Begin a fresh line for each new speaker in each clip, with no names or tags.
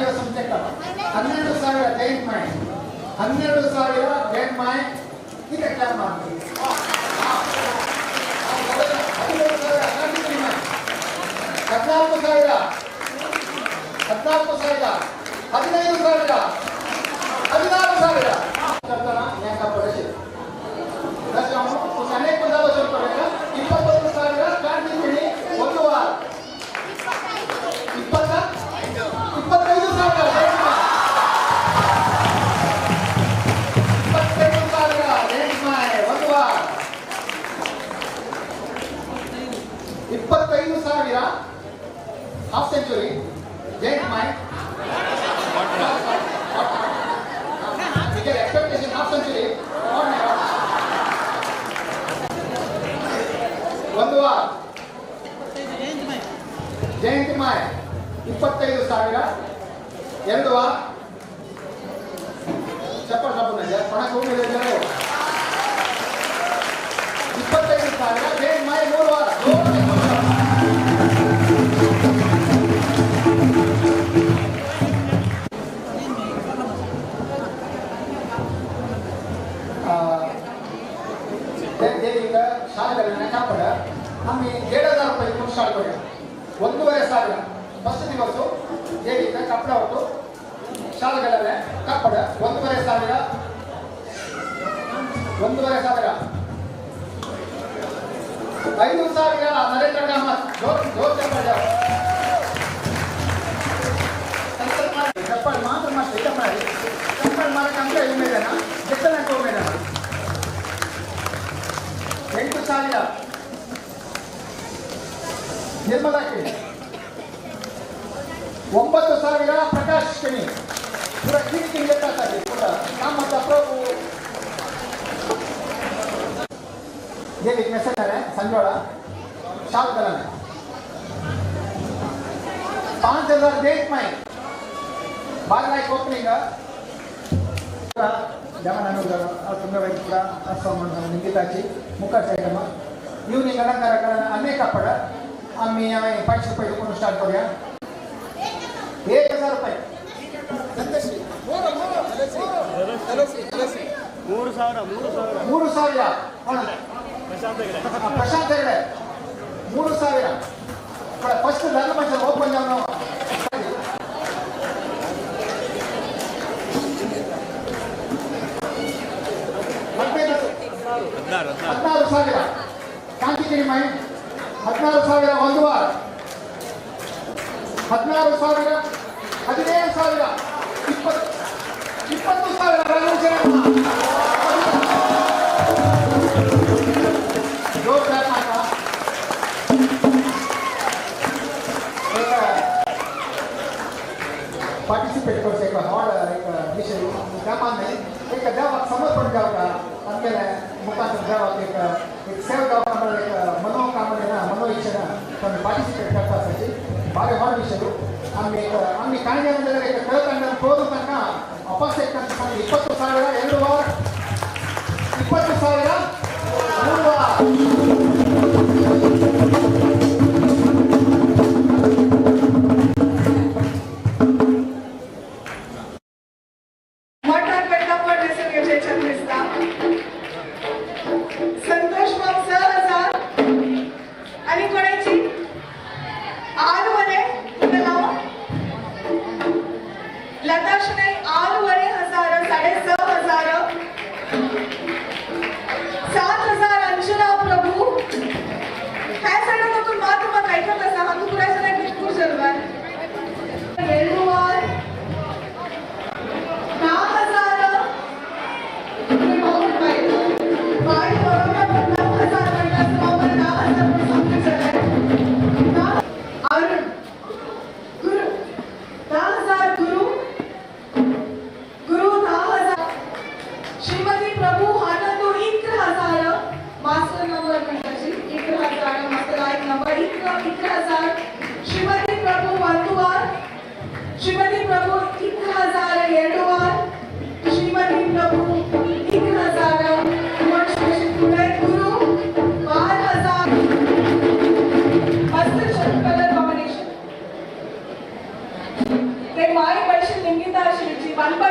your subject. 12,000 giant mine. 12,000 giant mine. This is clap mark. 25,000 half century giant mine. We get expectation half century. ಒಂದು ವಾರ ಜಯಂತಿ ಮಾಯ 25,000 2 ವಾರ ಚಪ್ಪಲ್ ಸಾಬೂನ ಪಣಕ್ಕೆ ಹೋಗಿದ್ರೆ ಜನರು 25,000 ಜಯಂತಿ ಮಾಯ 3 ವಾರ देवीका शाಲೆಗಳನ್ನು ಕಾಪಾಡ ನಮ್ಮಿ 7,000 ರೂಪಾಯಿ ಕೊಟ್ಟು ಸ್ಟಾರ್ಟ್ ಮಾಡಿ 1,500 ಫಸ್ಟ್ ದಿವಸ ದೇವಿका ಕಪ್ಪಡ ಹೊತ್ತು ಶಾಲೆಗಳನ್ನ ಕಾಪಾಡ 1,500 5,000 ನರೇಂದ್ರ ಕಾಮತ್ ಜೋರ್ ಚಪ್ಪಲ್ ಮಾತ್ರ ಮಾಡಿ ಚಪ್ಪಲ್ ಮಾಡಕ್ಕಂತ ಇಮೇದನ ಎತ್ತನಕ್ಕೆ ಹೋಗ್ಮೇದನ 8,000 ನಿರ್ಮಲಾ ಕಿಣಿ 9,000 ಪ್ರಕಾಶ್ ಕಿಣಿ ಪೂರ ಕಿಣಿ ಎತ್ತಾಗಿ ಪೂರ ಕಾಮತ ಪ್ರಭು ದೇವಿಗೆ ಮೆಸೇಜ್ ಸಂಜೋಳ ಶಾಲ್ಕಲನೆ 5,000 डेट में बाग लाइक ओपनिंग जमन तुम्हें वैद्य निंगिताची मुखा सैटम इवनिंग अलंकार अनेक कपड़ आम्ही 500 रुपये को स्टार्ट करूया 1,000 रुपये 3,000 प्रशांत हेगड़े 3,000 फस्ट धर्मपंच ओपन जाओ 16,000 ಕಾಂತಿಗಿರಿ ಮೈ 16,000 ಒಂದು ವಾರ 16,000 17,000 20,000 जोरदार माता पार्टिसिपेट कर सके और एक विषय क्या मानने एक जब समर्पण जाओगा अंदर मुकांतर जाओ एक सेव जाओ हमारे एक मनोकामना मनो इच्छा तमें पार्टिसिपेट करता सके बारे और विषय आम्ही काळजी म्हणजे एक कळतंना प्रोत्साहन अपासेट करता 20,000 2 वार 20,000 3 वार
लिंगिता आशिषची 1 by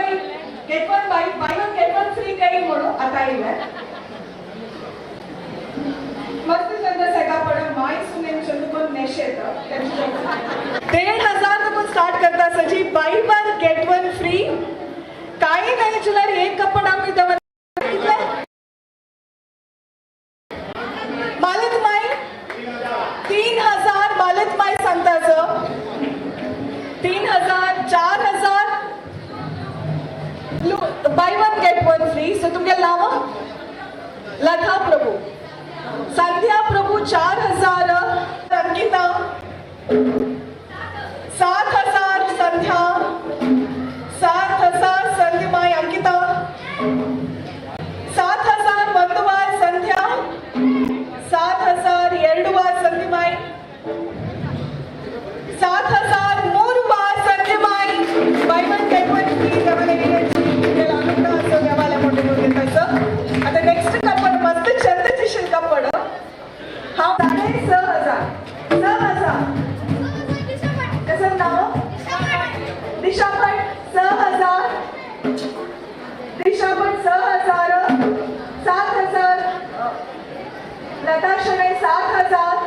get 1 buy 1 get 1 free काही म्हणून आता येईल मस्त चंद सगळा पण माय सुनेन चंदकोन नेशेत 1500 को स्टार्ट करता सजी buy 1 get 1 free काही नाही चिल्लर एक कपडा मी दवा मालत माय 3000 मालत माय सांगताचं 3000 4000 buy 1 get 1 free सो तुमगे लाव लता प्रभू संध्या प्रभू 4000 अंकिता 7000 संध्या 7000 संध्यामाई अंकिता 7000 बंधुवार संध्या 7000 ಎರಡುವಾರ ಸಂಧ್ಯಮಾಯಿ 7000 ಮೂರುವಾರ ಸಂಧ್ಯಮಾಯಿ buy 1 get 1 free ಗಮನಿಗೆ लागता असं देवाला मोठे मोठे पैसे आता नेक्स्ट कपड मस्त चंद्रचिशन कपड हा 6000 कसं नाव दिशापट 6000 दिशापट 6000 7000 लता शनई 7000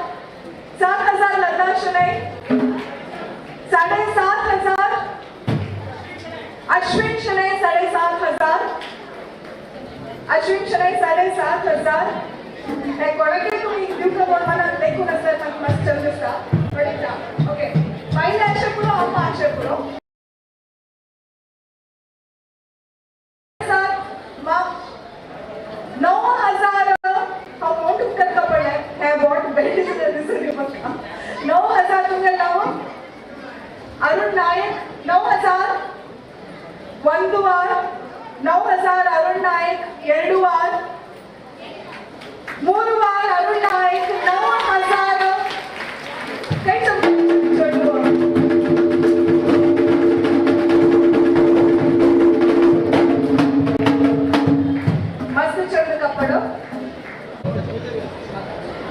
7000 लता शनई 7500 अश्विन शनई 7500 अश्विन शनई 7500 हे कोणाकडे तुम्ही दिवसा बोल मला देखून असं पण मस्त चंद्रसा पडता ओके पहिला अक्षर पुरो अम्मा अक्षर पुरो मग 9000 हा मोठ उपकर कपडा है वॉट बेल्ट दिसली बघा 9000 तुम्ही लाव अरुण नायक 9000 ಒಂದು ವಾರ 9000 ಅರುಣ್ ನಾಯಕ್ 2 ವಾರ 3 ವಾರ ಅರುಣ್ ನಾಯಕ್ 9000 ಕೈ मस्त चंद कपड़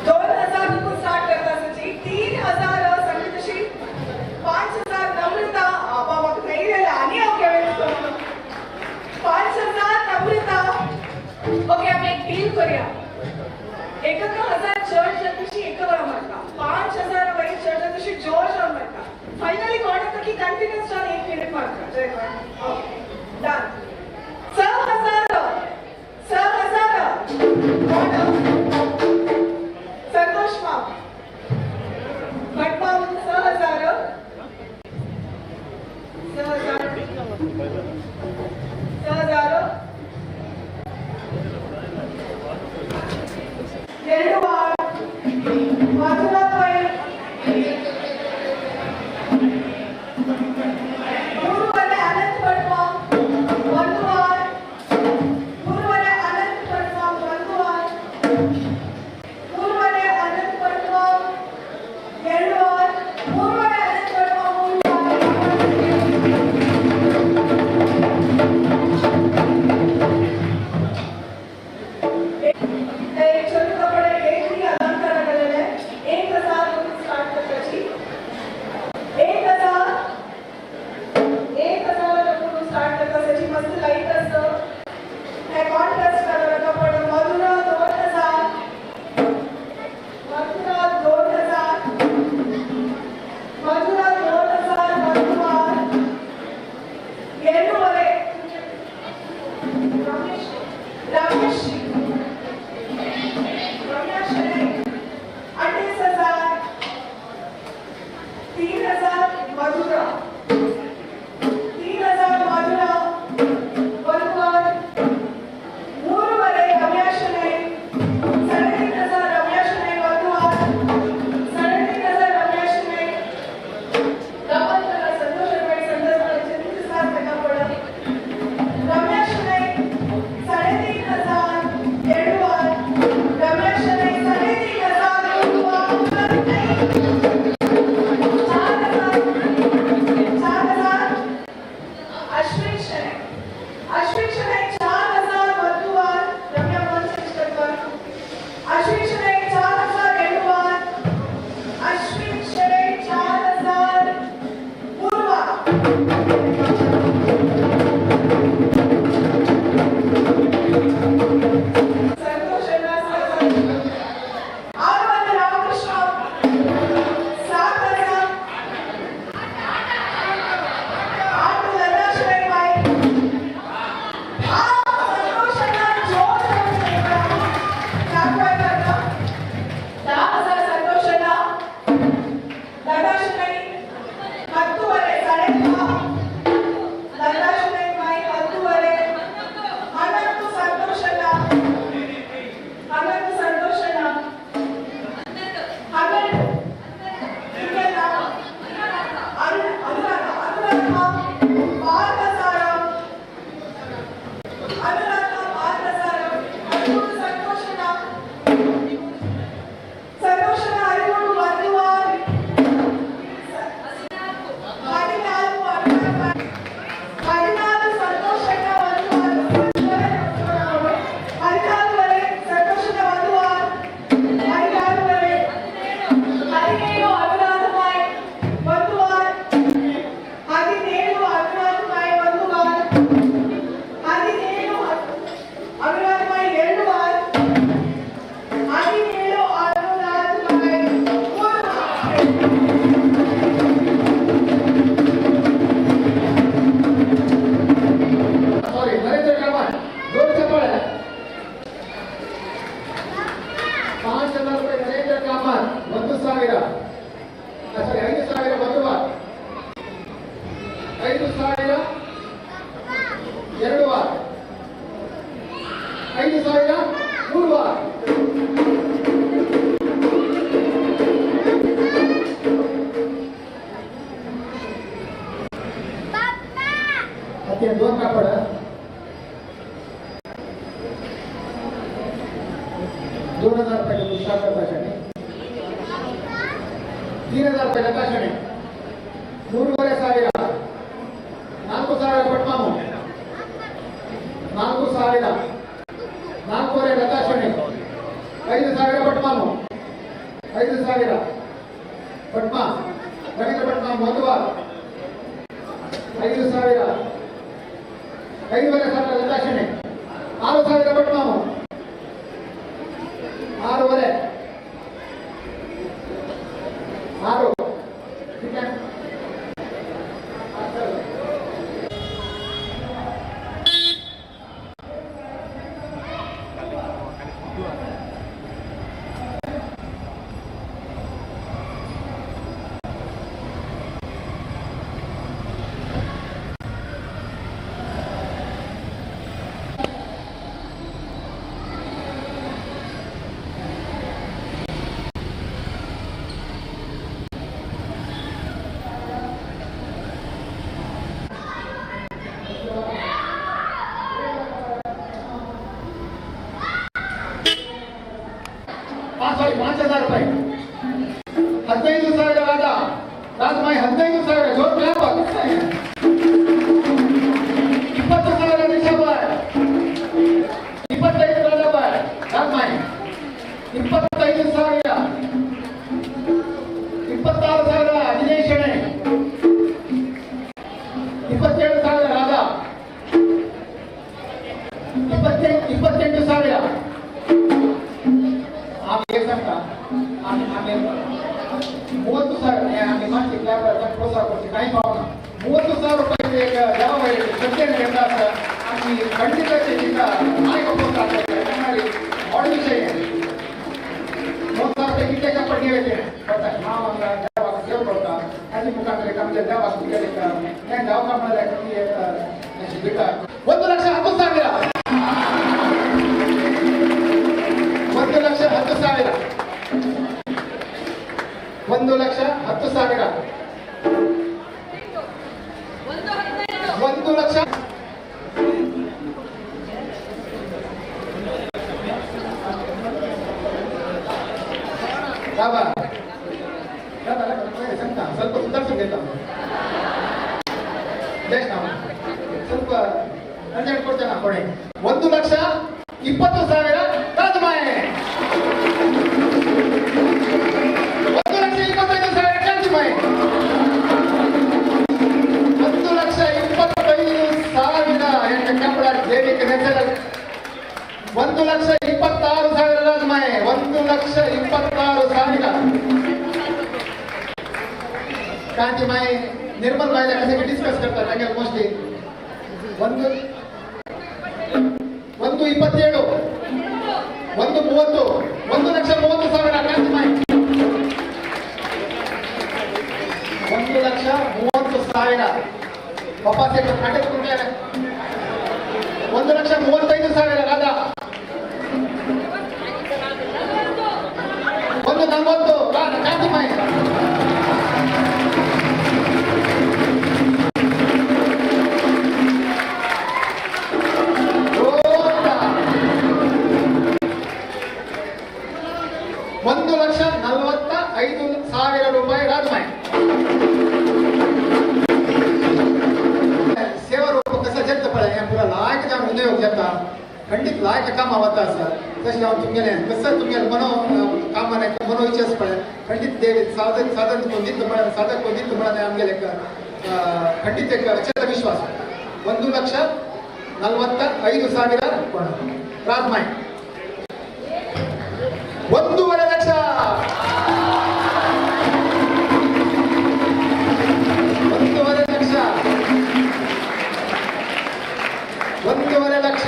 2000 को स्टार्ट करता सची 3000 संगीतशी 5000 नम्रता आपा वक्त नहीं रहला आणि ओके 5000 नम्रता ओके आपण एक डील करूया 1000 चर्च जतशी एकवर म्हणता 5000 वरी चर्च जतशी जॉर्ज म्हणता फायनली कोण होतं की कंटिन्यूअस चाल 1 मिनिट मारता जय ओके डन 6000 कोण संतोष माम भटमाम 6000 ಎರಡು ವಾರ ಮಧುರಾಬಾಯಿ 3 ಅನಂತ ಭಟ್ಮಾಮ್ 1 ವಾರ 3 ಅನಂತ ಭಟ್ಮಾಮ್ 1 ವಾರ 3 ಅನಂತ ಭಟ್ಮಾಮ್ 2 ವಾರ 3 ಅನಂತ ಭಟ್ಮಾಮ್ 3000 मधुरा 3000 मधुरा
दोन कापड 2000 रुपये पुस्तकाचा ताशाने 3000 रुपये ताशाने 3,500 4,000 ಪಟ್ಮಾಮು 4,000 4,500 ತಾಶಾನೆ 5,000 ಪಟ್ಮಾಮು 5,000 ಪಟ್ಮಾ ರವೀಂದ್ರ ಪಟ್ಮಾಮು ಮಧುವ 5,000 5,500 ಲತಾಶನೆ 6,000 ಪಟ್ಮಾಮು 6,500 6 5,000 ರೂಪಾಯಿ 15,000 ರಾಜಮಾಯಿ 15,000 ಜೋರ್ ಕ್ಲಾಪ್ 20,000 ನಿಶಾಬಾಯ್ 25 ರಾಜಾಬಾಯ್ ರಾಜಮಾಯಿ 25,000 26,000 ದಿನೇಶಣೆ 27,000 ರಾಧಾ 28,000 30,000 ಮಾಡ್ತೀವಿ ಪ್ರೋತ್ಸಾಹ ಕೊಡ್ತೀವಿ ಟೈಮ್ ಅವನ 30,000 ರೂಪಾಯಿ ಯಾವ ಖಂಡಿತ ನಾಯಕ ಪ್ರೋತ್ಸಾಹ ಆಡಿ ವಿಷಯ 30,000 ರೂಪಾಯಿ ಗಿಟ್ಟೆ ಕಪ್ಪಟ್ಟು ಹೇಳ್ತೇನೆ ನಾವು ಸೇವ್ ಕೊಡ್ತಾ ಅಲ್ಲಿ ಮುಖಾಂತರ ಕಮ್ಮಿ ಯಾವ ಕಾಮದ ಬಿಟ್ಟ 1,10,000 1,10,000 1,10,000 1,00,000 ಸ್ವಲ್ಪ ಸುಧಾರಿಸಬೇಕು ಸ್ವಲ್ಪ ಹನ್ನೆರಡು ಕೊಡ್ತೇನೆ ಕೊಡಿ 1,20,000 ರಾಜಮಾಯ್ 1,25,000 ಕಾಂತಿಮಾಯ್ 1,25,000 ಎಂಟು ಕಪ್ಪಡ ದೇವಿಗೆ ನೆಚ್ಚಲ 1,26,000 ರಾಜಮಾಯ್ 1,26,000 ಕಾಂತಿಮಾಯ್ ನಿರ್ಮಲ್ ಬಾಯಿ ಕಸಕ್ಕೆ ಡಿಸ್ಕಸ್ करता है मोस्टली 1,27 1,30 1,30,000 ಕಾಂತಿಮಾಯ್ 1,30,000 ಪಪ್ಪ ಸೇಕ ಕಾಟೆ ಕೊಡ್ತಾರೆ 1,35,000 ರಾಧಾ 1,40,000 ಕಾಂತಿಮಾಯ್ 1,45,000 ರೂಪಾಯಿ ರಾಜಮಾಯ್ सेवा रूप कसा जगत पडे पुरा लायक जाऊन उद्योग जाता खंडित लायक काम आवता सर तसे जाऊन तुमगेले कसं तुमगेले मनो कामाने मनो इच्छाच पडे खंडित देवी साधन कोणीत मला साधक कोणीत मला आमगेले खंडित एक अचल विश्वास 1,45,000 ರಾಜ್ಮಾಯ್ 1.5 ಲಕ್ಷ 1.5 ಲಕ್ಷ 1.5 ಲಕ್ಷ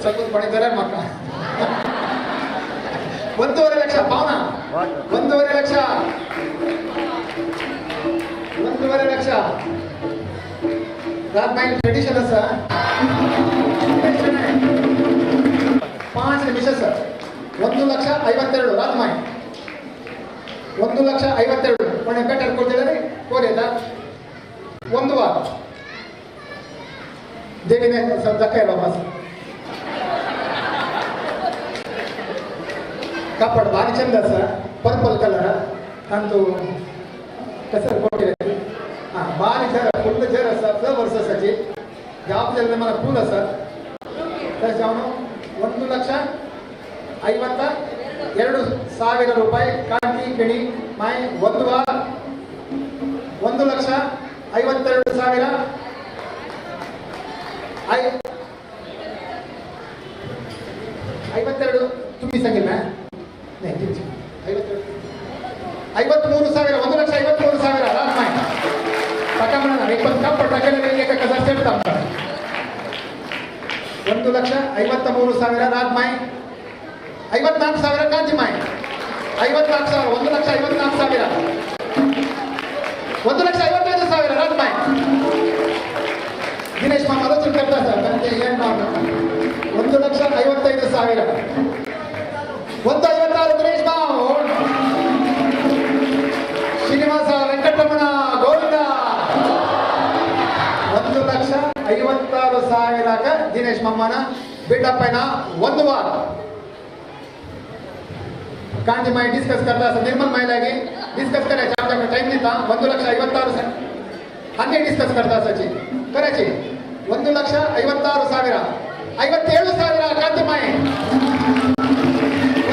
ಸ್ವಲ್ಪ ಪಡಿತಾರೆ ಮಕ್ಕ 1.5 ಲಕ್ಷ ಪಾವನ 1.5 ಲಕ್ಷ 1.5 ಲಕ್ಷ ರಾಜ್ಮಾಯ್ ಟ್ರೆಡಿಷನ್ ಸರ್ 5 ನಿಮಿಷ ಸರ್ 1,52,000 ರಾಜ್ಮಾಯ್ 1,52,000 ಒಳ್ಳೆ ಬೆಟರ್ ಕೊಡ್ತಿದ್ದಾರೆ ಕೋರಿಯದ 1 ವಾರ ದೇವಿನೇ ಸ್ವಲ್ಪ ದಕ್ಕ ಇಲ್ಲ ವಾಪಸ್ ಕಾಪಾಡು ಭಾರಿ ಚಂದ ಸರ್ ಪರ್ಪಲ್ ಕಲರ್ ಅಂತೂ ಹೆಸರು ಕೊಟ್ಟಿದೆ ಹಾಂ ಭಾರಿ ಜರ ಫುಲ್ ಜರ ಸರ್ ಫ್ಲವರ್ಸ್ ಸಜಿ ಜಾಬ್ మన ಪೂಲ ಸರ್ ಅವನು 1,52,000 ರೂಪಾಯಿ ಕಾಂತಿ ಕಿಣಿ ಮಾಯ್ 1 ವಾರ 1,52,000 52 तुम्ही सांगेल ना नाही 53,000 1,53,000 राजमाय टाका म्हणा एक पण कापड टाकायला एका हजार सेट टाकतात 1,53,000 राजमाय 54,000 कांजिमाय 54,000 1,54,000 1,55,000 ರಾಜ್ಮಾಯ್ ದಿನೇಶ್ ಮಾಮ ಆಲೋಚನೆ करता ಸರ್ ನನಗೆ ಏನು ಮಾಡಬೇಕು 1,55,000 156 ದಿನೇಶ್ ಮಾಮ ಶ್ರೀನಿವಾಸ ವೆಂಕಟರಮಣ ಗೋವಿಂದ 1,56,000 ದಿನೇಶ್ ಮಾಮನ ಬಿಡ್ಡಪ್ಪನ 1 ವಾರ कांजी माई डिस्कस करता असं निर्मल महिलागी डिस्कस करायचे आमच्याकडे टाइम देता 1,56,000 हन्ने डिस्कस करता असायची करायची 1,56,000 57,000 कांती माई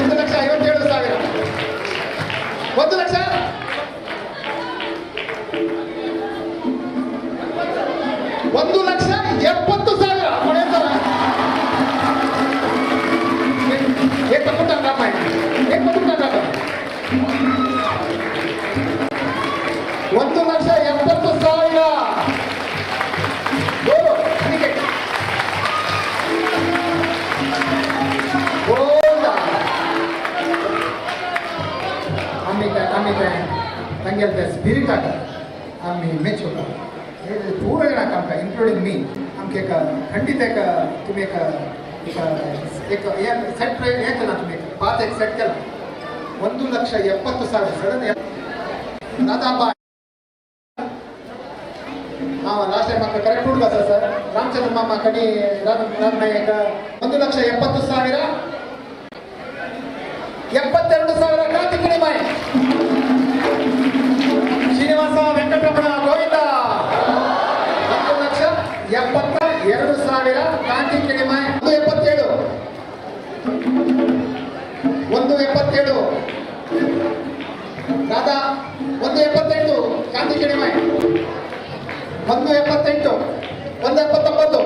1,57,000 1 ಲಕ್ಷ 1,70,000 एक पटुटा रामाय एक पटुटा रामाय 1,70,000 बोलो ठीक है बोला आम्ही काय तंगेल त्या स्पिरिट आहे आम्ही मेच होता पूर्ण जण काम का इन्क्लुडिंग मी आमके एक खंडित एक तुम्ही एक सेट एक ना तुम्ही 5 एक सेट केला 1,70,000 सडन दादा हाँ लास्ट टाइम आपका करेक्ट हुआ था सर रामचंद्र मामा कनी रामनायक 1,70,000 72,000 ಕಾಂತಿ ಕಿಣಿ ಮಾಯ್ ಶ್ರೀನಿವಾಸ ವೆಂಕಟರಮಣ ಗೋವಿಂದ 1,72,000 ಕಾಂತಿ ಕಿಣಿ ಮಾಯ್ 1,77 दादा 1,78 ಕಾಂತಿ ಕಿಣಿ ಮಾಯ್ 1,78 1,79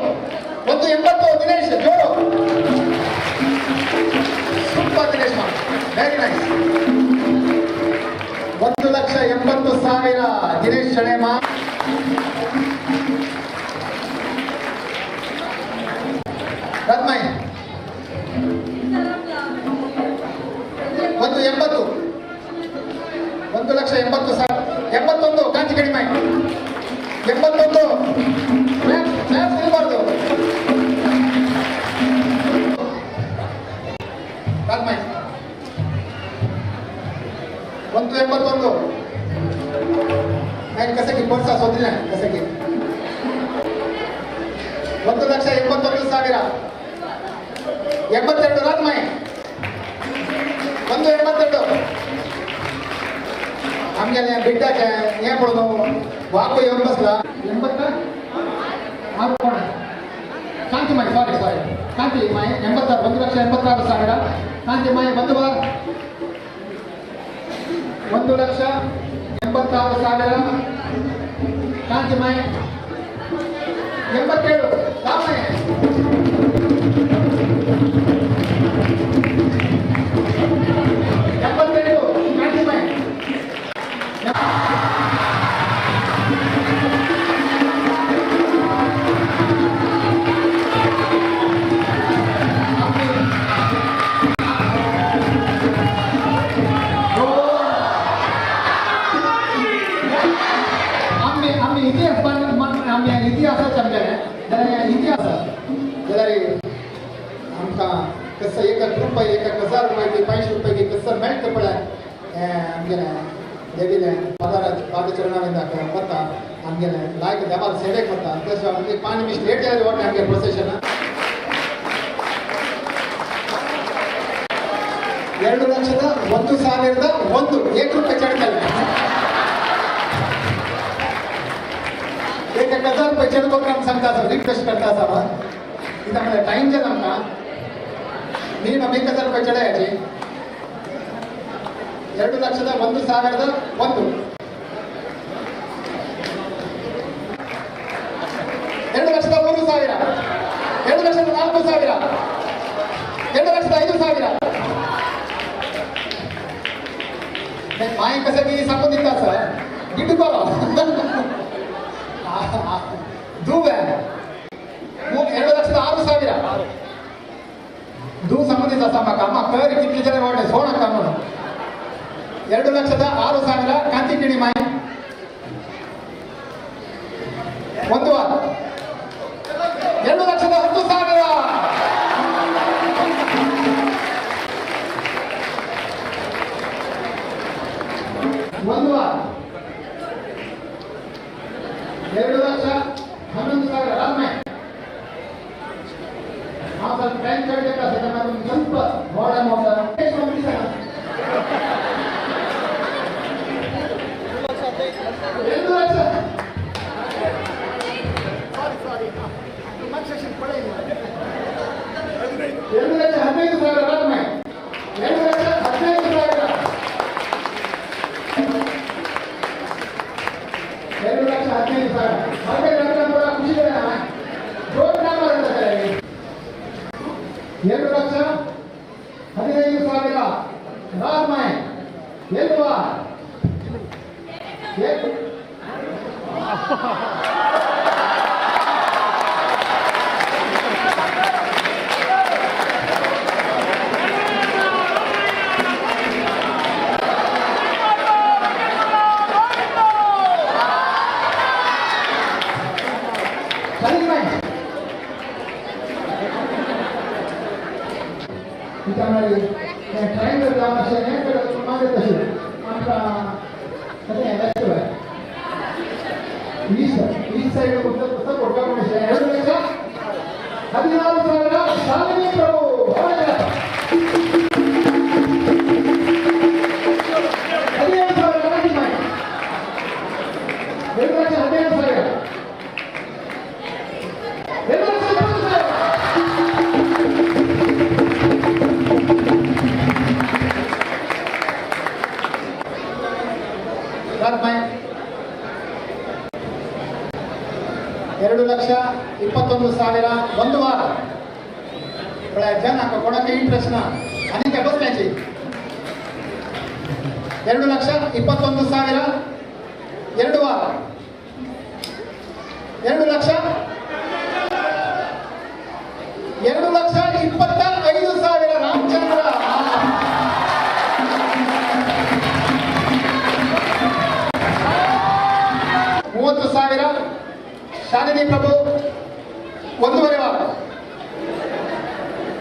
1,80 ದಿನೇಶ್ ಜೋರು ಸೂಪರ್ ದಿನೇಶ್ ಮಾ ವೆರಿ ನೈಸ್ 1,80,000 ದಿನೇಶ್ ಶಣೆಮಾ ರಾಜ್ಮಾಯ್ 1,80 1,80,000 81 ಕಾಂತಿ ಕಿಣಿ ಮಾಯ್ 81 ಮ್ಯಾಪ್ ನಿಲ್ಬಾರ್ದು ರಾಜ್ಮಾಯ್ 1,81 ನಾನು ಕಸಕಿ ಬರ್ಸ ಸೋದಿಲ್ಲ ಕಸಕಿ 1,81,000 82 ರಾಜ್ಮಾಯ್ 1,82 आमगे बिड्ड ये वाको 80 कांति माई सॉरी कांति माई 1,86,000 कांति माई 1 वार 1,86,000 ಕಾಂತಿಮಯ 87 ರಾಮಯ್ಯ 82 ಕಾಂತಿಮಯ इतिहास इतिहास आमकां कसं एक रुपये 1000 रुपये 500 रुपये कसं मेळटा पळय आमगेले देवीले पादचरणाविंद बता आमगेले लायक देवाल सेवेक बता तसं आमगे 5 निमिष लेट जाले वाट आमगे प्रोसेशन 2,01,001 1 रुपये चढ़ता 1,000 रुपये चढ़ हम सांगता रिक्वेस्ट करता इतना टाइम जर आमकां मिनिमम 1,000 रुपये चढ़ायचे 2,01,001 2,03,000 2,04,000 2,05,000 माय कसं की सांगून दिता सर गिफ्ट करो दूव 2,06,000 दू संबंधित असा म्हाका कर कितले जण वाटे सोण हाका म्हणून 2,06,000 कांती किणी माय ಒಂದು ವಾರ 2,10,000 ಒಂದು ವಾರ 2,11,000 ರಾಮಯ್ಯ ನಾವು ಸ್ವಲ್ಪ ಟೈಮ್ ಕೇಳಬೇಕಾದ್ರೆ ನಮಗೆ ಸ್ವಲ್ಪ ನೋಡೋಣ ಎಷ್ಟು ಬಂದಿದೆ 2,00,000 2,15,000 ರಾಮಯ್ಯ 2,15,000 2,15,000 ರಾಮಯ್ಯ ಎಲ್ಲುವ ट्राइंग ईस्ट सैड शालिनी प्रभु 2,21,000 ಒಂದು ವಾರ ಜನ ಕೊಡಕ್ಕೆ ಇಂಟ್ರೆಸ್ಟ್ ಅನೇಕ ಬಸ್ತಾಚಿ 2,21,000 2 ವಾರ 2,25,000 ರಾಮಚಂದ್ರ 30,000 ಶಾಲಿನಿ ಪ್ರಭು 1.5 ವಾರ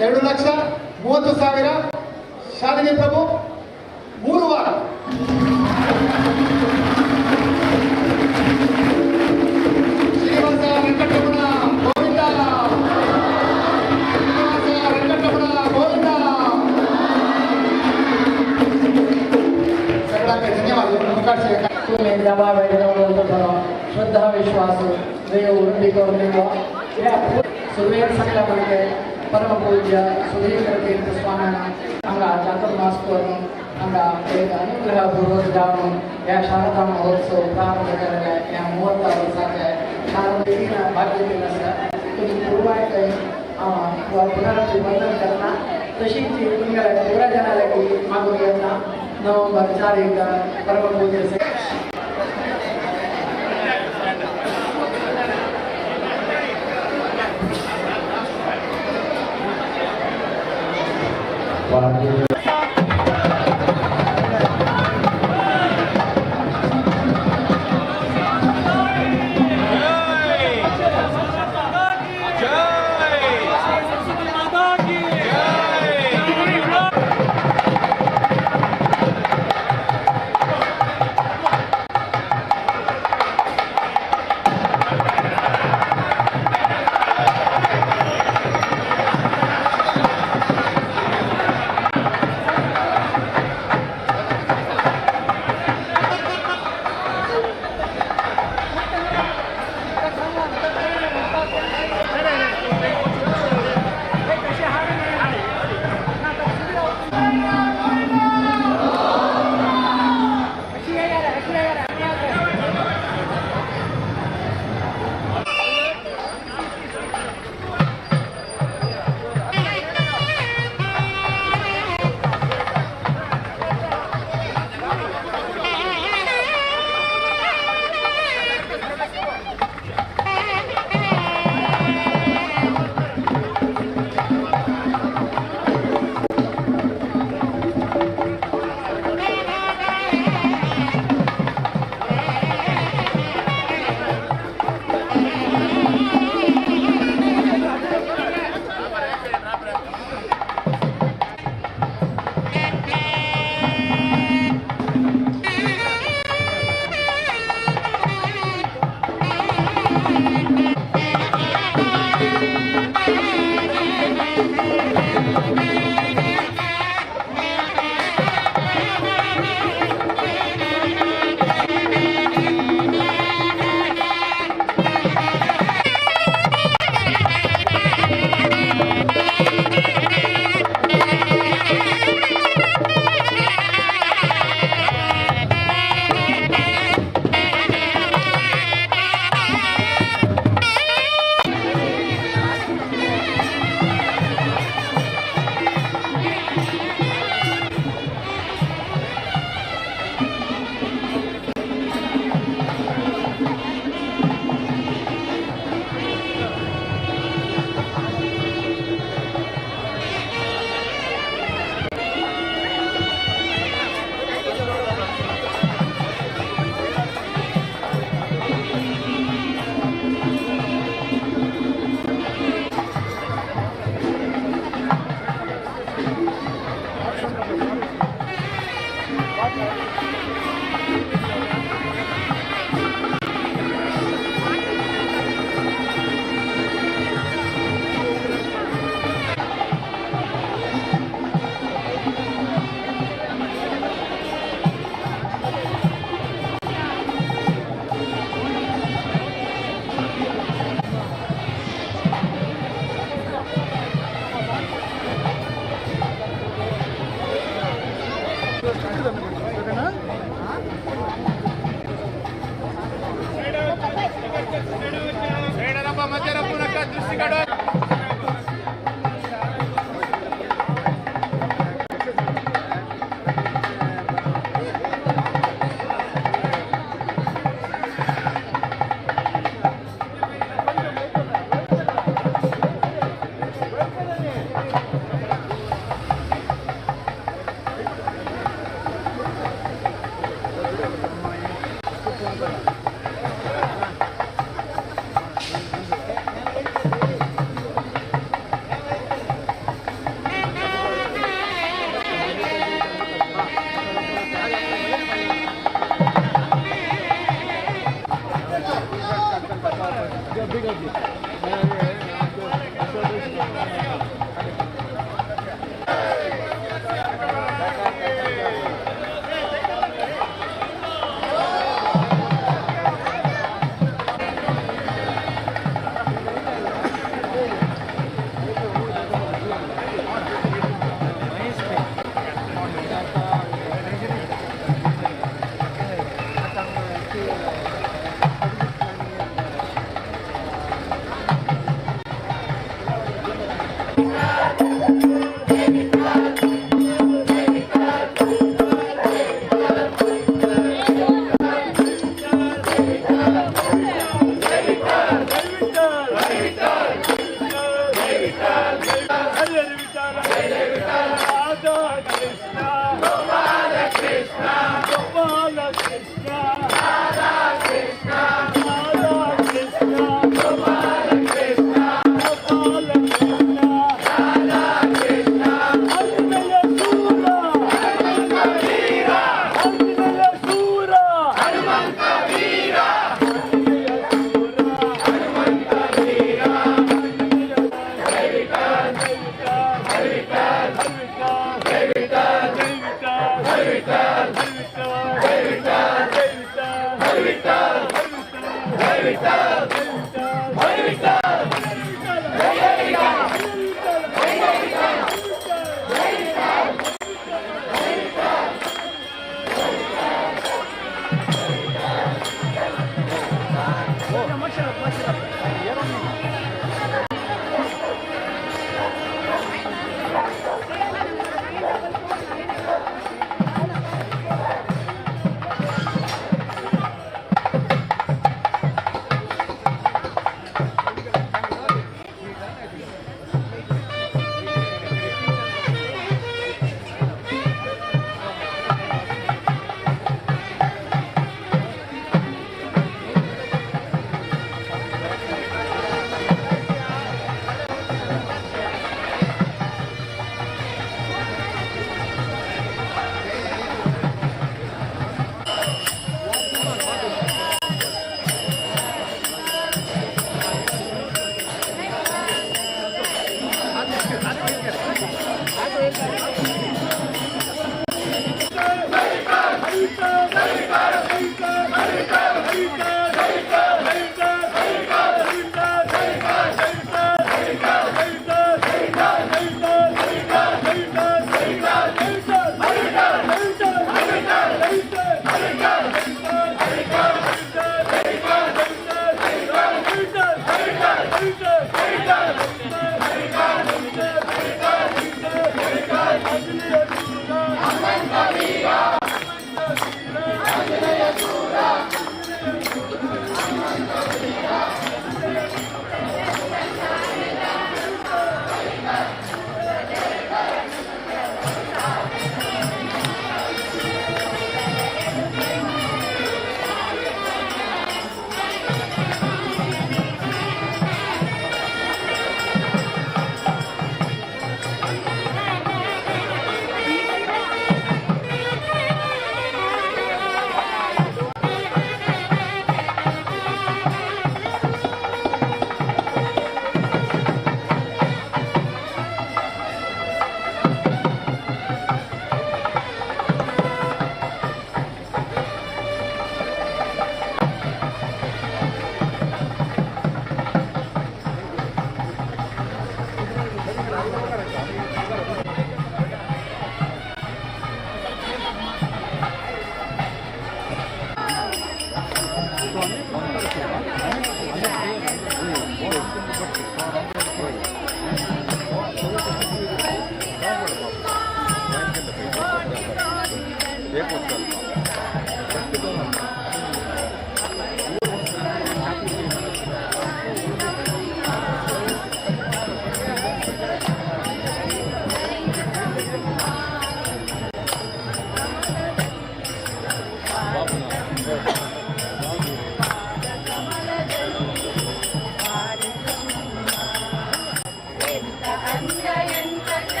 2,30,000 ಶಾಲಿನಿ ಪ್ರಭು 3 ವಾರ ಶ್ರೀನಿವಾಸ ವೆಂಕಟರಮಣ ಗೋವಿಂದ
ಧನ್ಯವಾದ श्रद्धा विश्वास सुरवेर सकल परम पूज्य सुधीर तीर्थ स्वामी चातुर्मास हांगा एक अनुग्रहपूर्वक जावन ह्या शारदा महोत्सव प्रारंभ केलेले ह्या 30 वर्साचे शारदेन भाग्यवतीन आसा तुमी पुरवाय थंय हांव पुनरअभिवंदन करता तशीच तुमगेल्या पुरा जाणां लागीं मागून येता नोव्हेंबर 4 परम पूज्य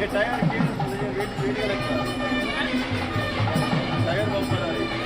ये टायर वेट लगता है टायर बम्पर आ रही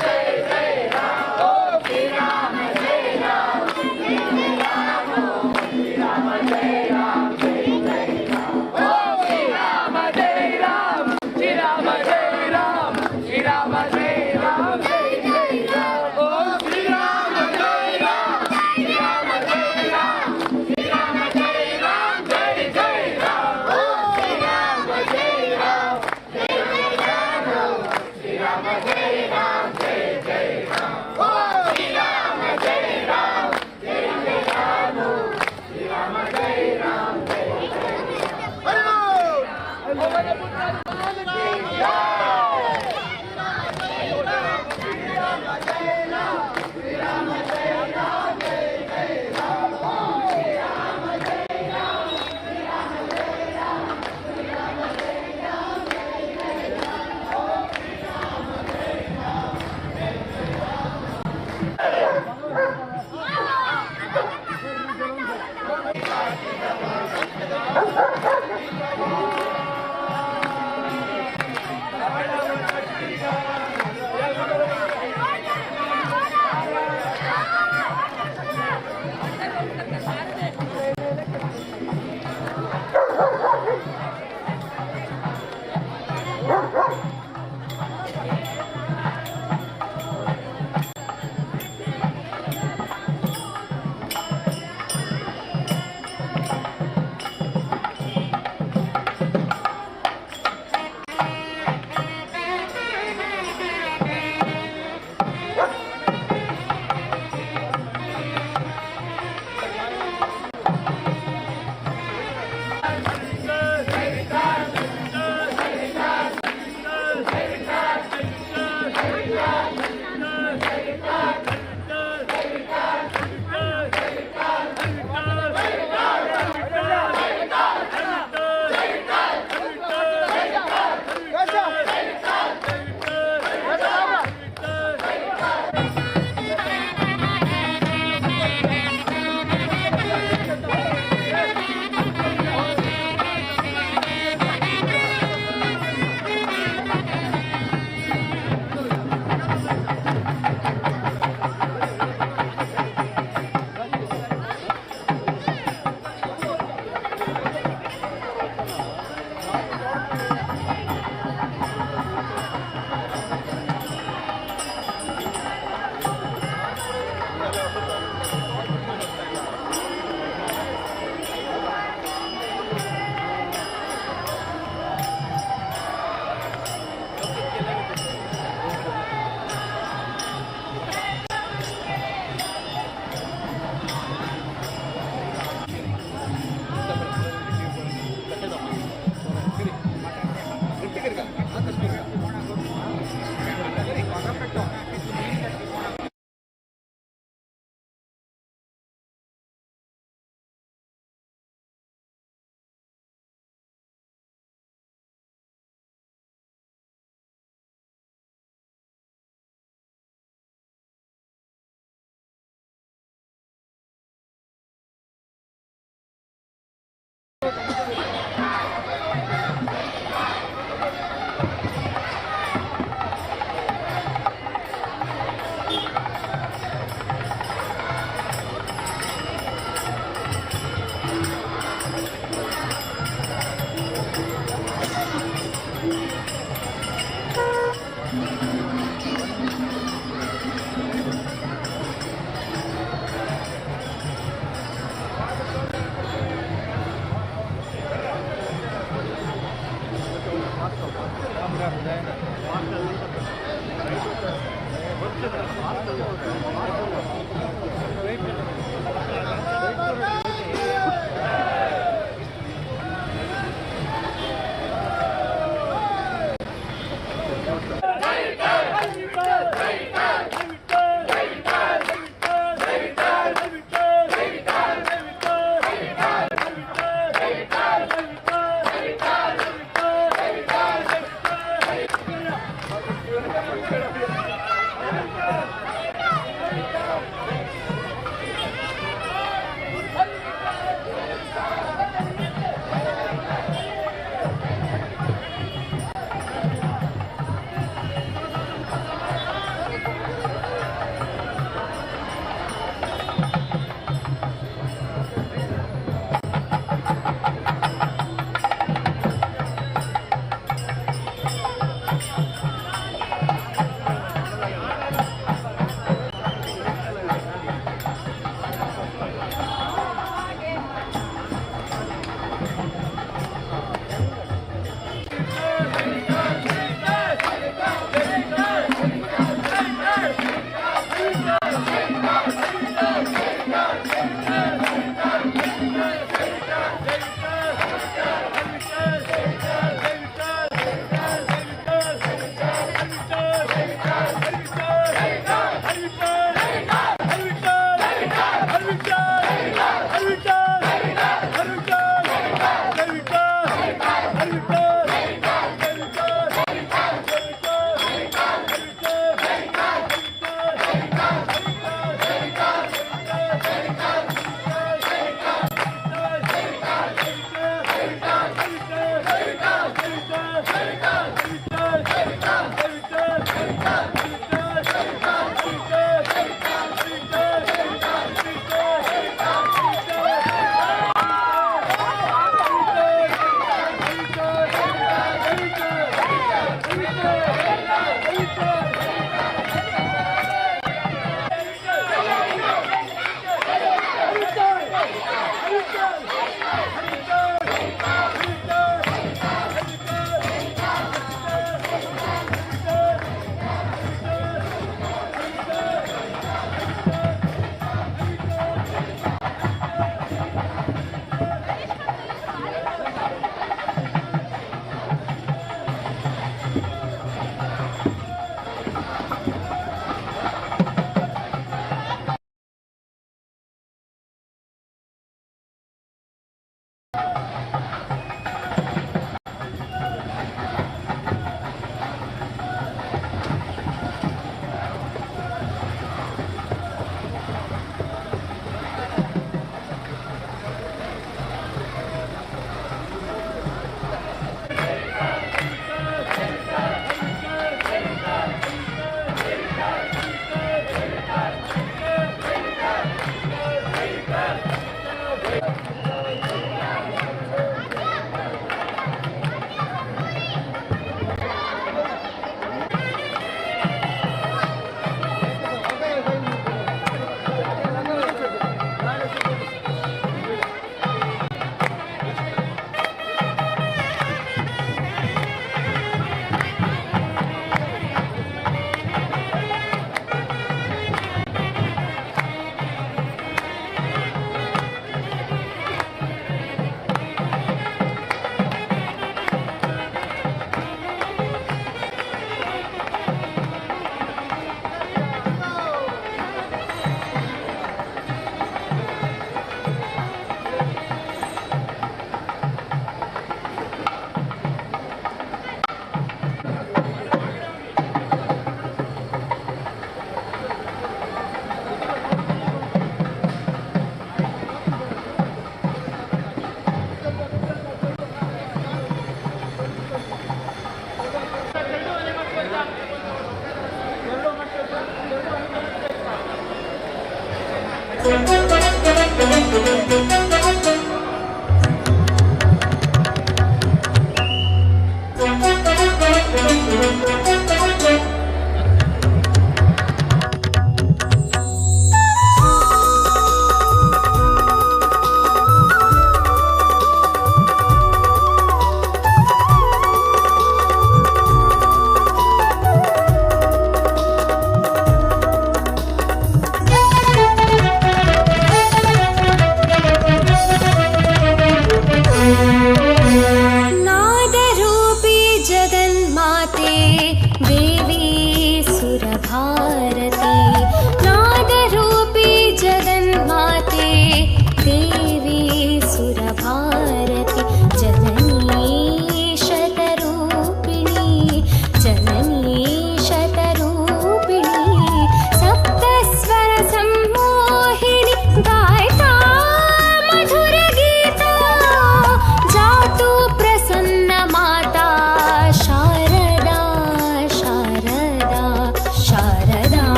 जय जय राम, ओ श्री राम जय राम।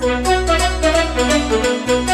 Thank you.